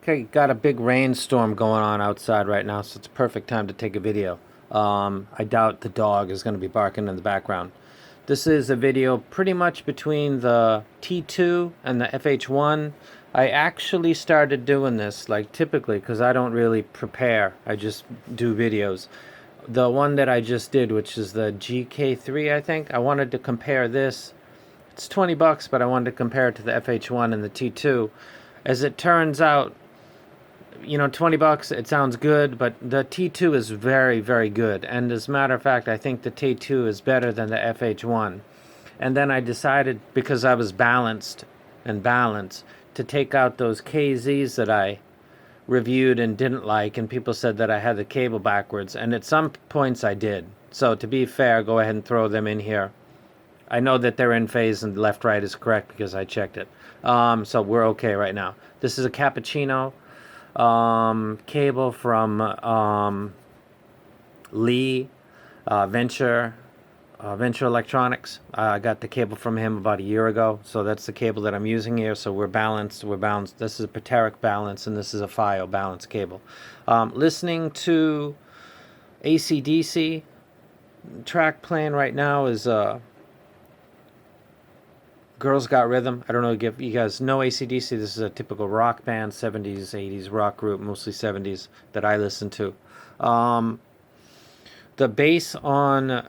Okay, got a big rainstorm going on outside right now, so it's a perfect time to take a video. I doubt the dog is going to be barking in the background. This is a video pretty much between the T2 and the FH1. I actually started doing this, like typically, because I don't really prepare. I just do videos. The one that I just did, which is the GK3, I think, I wanted to compare this. It's 20 bucks, but I wanted to compare it to the FH1 and the T2. As it turns out, 20 bucks, it sounds good, but the T2 is very, very good. And as a matter of fact, I think the T2 is better than the FH1. And then I decided, because I was balanced, to take out those KZs that I reviewed and didn't like, and people said that I had the cable backwards. And at some points I did. So to be fair, go ahead and throw them in here. I know that they're in phase and left-right is correct because I checked it. So we're okay right now. This is a cappuccino cable from Lee Venture Electronics. I got the cable from him about a year ago, so that's the cable that I'm using here. So we're balanced. We're balanced. This is a Pateric balance, and this is a FiiO balance cable. Listening to AC/DC track playing right now is Girls Got Rhythm. I don't know if you guys know AC/DC. This is a typical rock band, 70s, 80s rock group, mostly 70s, that I listen to. The bass on...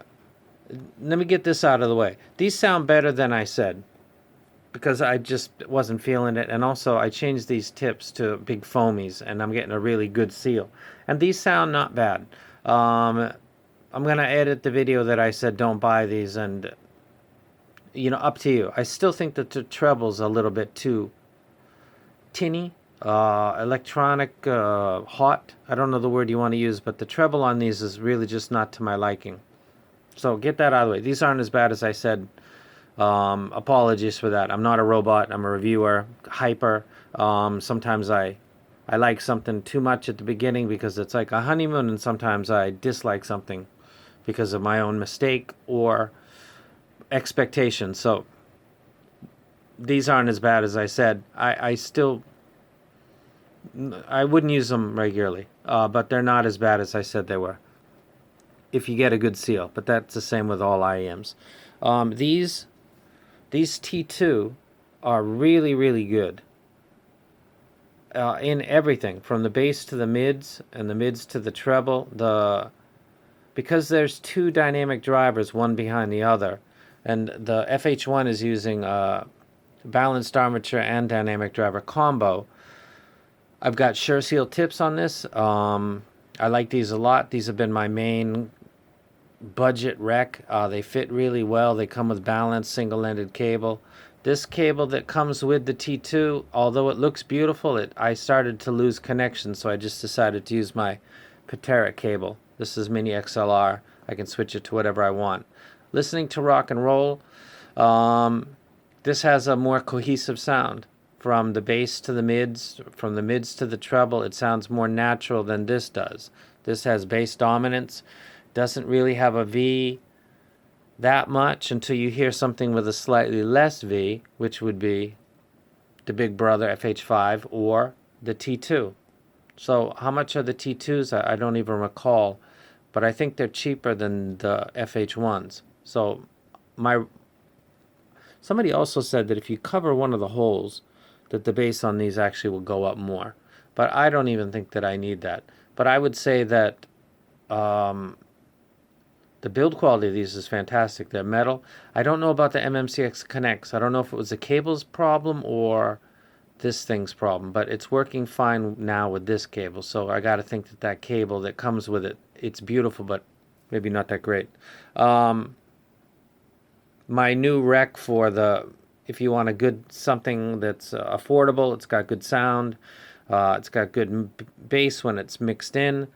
Let me get this out of the way. These sound better than I said, because I just wasn't feeling it. And also, I changed these tips to big foamies, and I'm getting a really good seal. And these sound not bad. I'm going to edit the video that I said don't buy these, and up to you. I still think that the treble's a little bit too tinny, electronic, hot. I don't know the word you want to use, but the treble on these is really just not to my liking. So get that out of the way. These aren't as bad as I said. Apologies for that. I'm not a robot. I'm a reviewer, hyper. Sometimes I like something too much at the beginning because it's like a honeymoon, and sometimes I dislike something because of my own mistake or expectations. So these aren't as bad as I said. I wouldn't use them regularly, but they're not as bad as I said they were, if you get a good seal. But that's the same with all IEMs. These T2 are really, really good in everything, from the bass to the mids and the mids to the treble. Because there's two dynamic drivers, one behind the other, and the FH1 is using balanced armature and dynamic driver combo. I've got sure seal tips on this. I like these a lot. These have been my main budget rec. They fit really well. They come with balanced single-ended cable. This cable that comes with the T2, although it looks beautiful, I started to lose connection, so I just decided to use my Pateric cable. This is mini XLR. I can switch it to whatever I want. Listening to rock and roll, this has a more cohesive sound. From the bass to the mids, from the mids to the treble, it sounds more natural than this does. This has bass dominance, doesn't really have a V that much until you hear something with a slightly less V, which would be the big brother FH5 or the T2. So how much are the T2s? I don't even recall, but I think they're cheaper than the FH1s. So somebody also said that if you cover one of the holes, that the bass on these actually will go up more. But I don't even think that I need that. But I would say that the build quality of these is fantastic. They're metal. I don't know about the MMCX Connects. I don't know if it was the cable's problem or this thing's problem, but it's working fine now with this cable. So I got to think that that cable that comes with it, it's beautiful, but maybe not that great. My new rec for if you want a good something that's affordable, it's got good sound, it's got good bass when it's mixed in.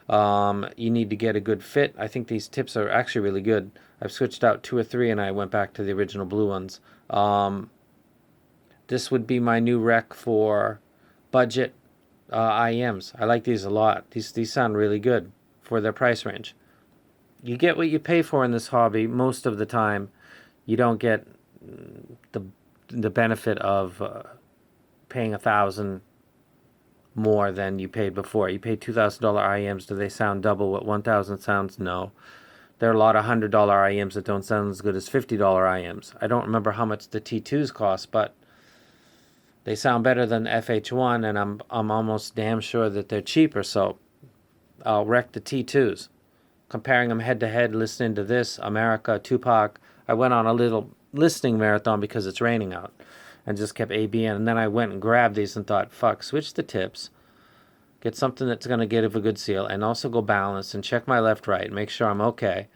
You need to get a good fit. I think these tips are actually really good. I've switched out 2 or 3 and I went back to the original blue ones. This would be my new rec for budget IEMs. I like these a lot. These sound really good for their price range. You get what you pay for in this hobby most of the time. You don't get the benefit of paying $1,000 more than you paid before. You paid $2,000 IEMs. Do they sound double what 1,000 sounds? No. There are a lot of $100 IEMs that don't sound as good as $50 IEMs. I don't remember how much the T2s cost, but they sound better than the FH1, and I'm almost damn sure that they're cheaper, so I'll wreck the T2s. Comparing them head to head, listening to this, America, Tupac. I went on a little listening marathon because it's raining out and just kept ABN. And then I went and grabbed these and thought, fuck, switch the tips. Get something that's going to give a good seal and also go balance and check my left, right, and make sure I'm okay.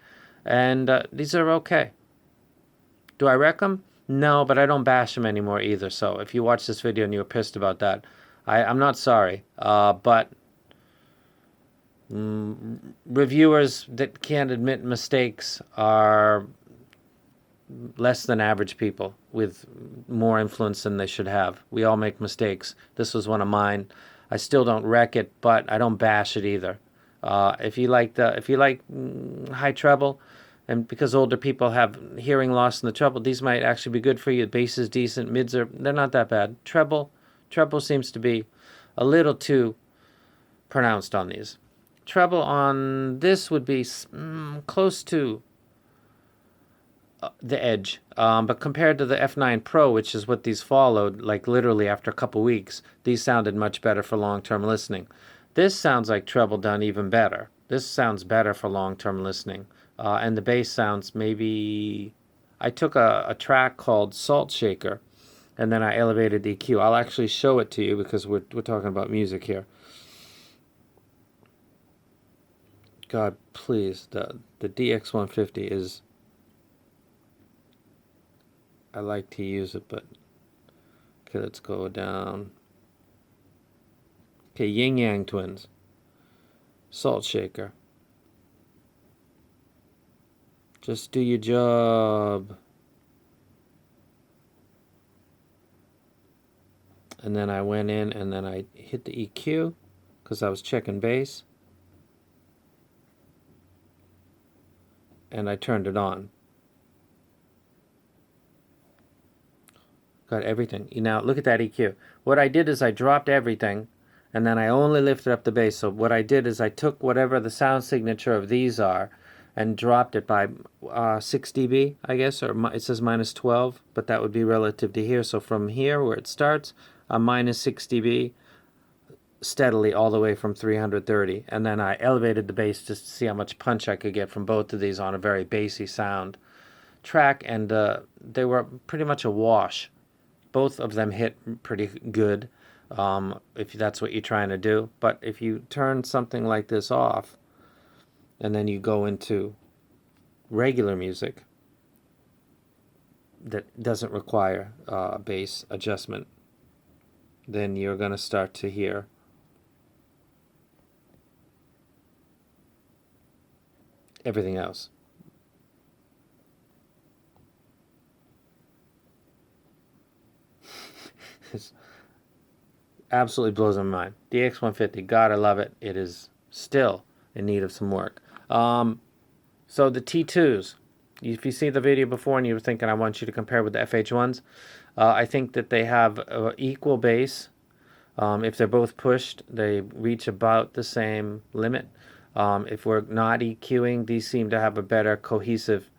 And these are okay. Do I wreck them? No, but I don't bash them anymore either. So if you watch this video and you were pissed about that, I'm not sorry. But reviewers that can't admit mistakes are less than average people with more influence than they should have. We all make mistakes. This was one of mine. I still don't wreck it, but I don't bash it either. If you like high treble, and because older people have hearing loss in the treble, these might actually be good for you. The bass is decent. Mids they're not that bad. Treble seems to be a little too pronounced on these. Treble on this would be close to the edge, but compared to the F9 Pro, which is what these followed, like literally after a couple weeks, these sounded much better for long-term listening. This sounds like treble done even better. This sounds better for long-term listening, and the bass sounds maybe. I took a track called Salt Shaker, and then I elevated the EQ. I'll actually show it to you because we're talking about music here. God, please, the DX150 is. I like to use it, but okay, let's go down. Okay, Yin Yang Twins, Salt Shaker. Just do your job. And then I went in and then I hit the EQ because I was checking bass. And I turned it on. Got everything. Now look at that EQ. What I did is I dropped everything and then I only lifted up the bass. So what I did is I took whatever the sound signature of these are and dropped it by 6 dB, I guess, or it says minus 12, but that would be relative to here. So from here where it starts, I'm minus 6 dB steadily all the way from 330. And then I elevated the bass just to see how much punch I could get from both of these on a very bassy sound track, and they were pretty much a wash. Both of them hit pretty good, if that's what you're trying to do. But if you turn something like this off, and then you go into regular music that doesn't require bass adjustment, then you're going to start to hear everything else. It absolutely blows my mind. DX150, God, I love it. It is still in need of some work. So the T2s, if you see the video before and you were thinking I want you to compare with the FH1s, I think that they have equal bass. If they're both pushed, they reach about the same limit. If we're not EQing, these seem to have a better cohesive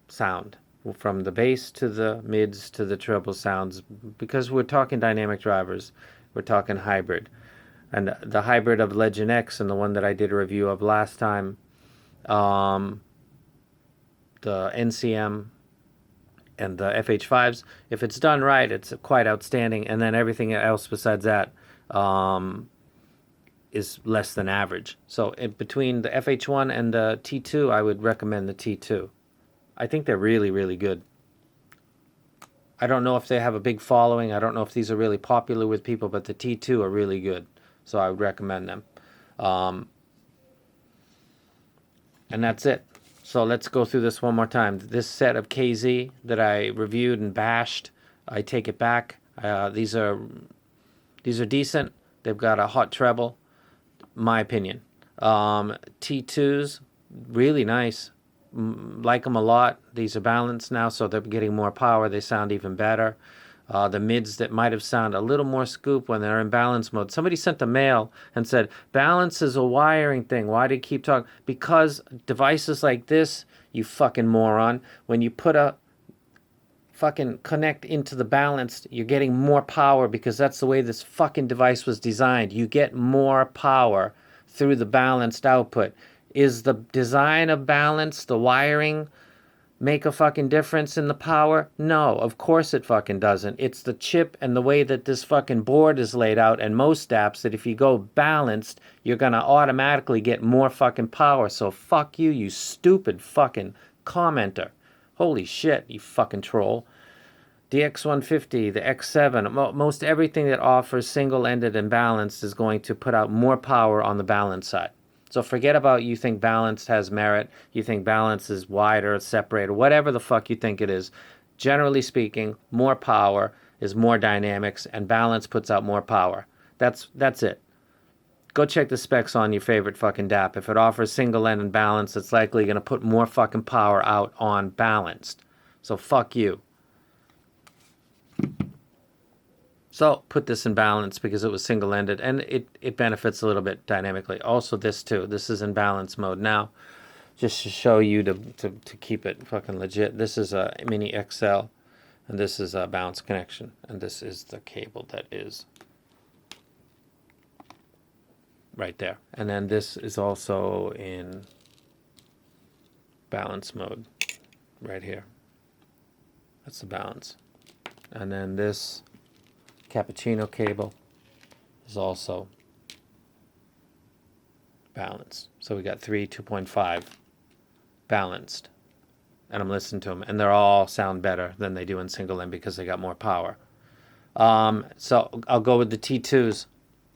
sound. From the bass to the mids to the treble sounds, because we're talking dynamic drivers, we're talking hybrid. And the hybrid of Legend X and the one that I did a review of last time, the NCM and the FH5s, if it's done right, it's quite outstanding. And then everything else besides that is less than average. So between the FH1 and the T2, I would recommend the T2. I think they're really, really good. I don't know if they have a big following. I don't know if these are really popular with people, but the T2 are really good. So I would recommend them. And that's it. So let's go through this one more time. This set of KZ that I reviewed and bashed, I take it back. These are decent. They've got a hot treble, my opinion. T2s, really nice. Like them a lot. These are balanced now, so they're getting more power. They sound even better. The mids that might have sounded a little more scoop when they're in balance mode. Somebody sent a mail and said, balance is a wiring thing. Why do you keep talking? Because devices like this, you fucking moron, when you put a fucking connect into the balanced, you're getting more power because that's the way this fucking device was designed. You get more power through the balanced output. Is the design of balance, the wiring, make a fucking difference in the power? No, of course it fucking doesn't. It's the chip and the way that this fucking board is laid out and most apps that if you go balanced, you're gonna automatically get more fucking power. So fuck you, you stupid fucking commenter. Holy shit, you fucking troll. The X150, the X7, most everything that offers single-ended and balanced is going to put out more power on the balance side. So forget about you think balanced has merit, you think balance is wider, separated, whatever the fuck you think it is. Generally speaking, more power is more dynamics, and balance puts out more power. That's it. Go check the specs on your favorite fucking DAP. If it offers single end and balance, it's likely going to put more fucking power out on balanced. So fuck you. So put this in balance because it was single-ended, and it benefits a little bit dynamically. Also this too. This is in balance mode now. Just to show you to keep it fucking legit. This is a mini XL, and this is a bounce connection, and this is the cable that is right there. And then this is also in balance mode right here. That's the balance. And then this cappuccino cable is also balanced. So we got 3, 2.5 balanced. And I'm listening to them, and they're all sound better than they do in single end because they got more power. So I'll go with the T2s.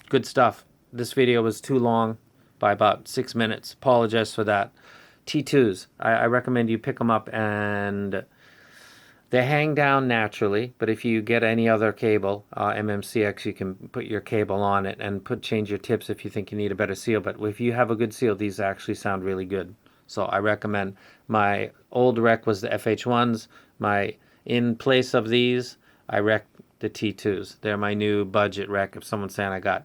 Good stuff. This video was too long by about 6 minutes. Apologize for that. T2s. I recommend you pick them up, and they hang down naturally, but if you get any other cable, MMCX, you can put your cable on it and change your tips if you think you need a better seal. But if you have a good seal, these actually sound really good. So I recommend. My old rec was the FH1s. In place of these, I rec the T2s. They're my new budget rec. If someone's saying I got,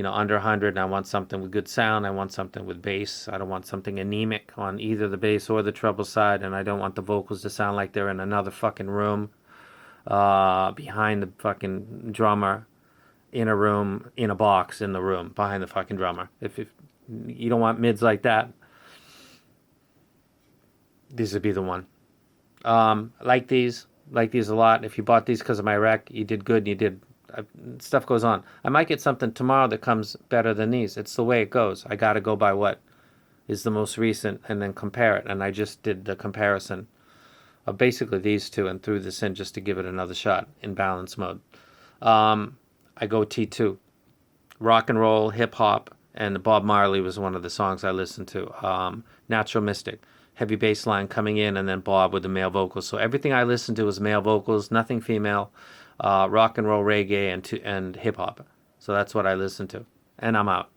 under 100 and I want something with good sound, I want something with bass, I don't want something anemic on either the bass or the treble side, and I don't want the vocals to sound like they're in another fucking room, behind the fucking drummer, in a room, in a box in the room, behind the fucking drummer. If you don't want mids like these would be the one. Like these a lot. If you bought these because of my rec, you did good, stuff goes on. I might get something tomorrow that comes better than these. It's the way it goes. I got to go by what is the most recent and then compare it. And I just did the comparison of basically these two and threw this in just to give it another shot in balance mode. I go T2. Rock and roll, hip hop, and Bob Marley was one of the songs I listened to. Natural Mystic. Heavy bass line coming in, and then Bob with the male vocals. So everything I listened to was male vocals, nothing female. Rock and roll, reggae, and hip hop. So that's what I listen to. And I'm out.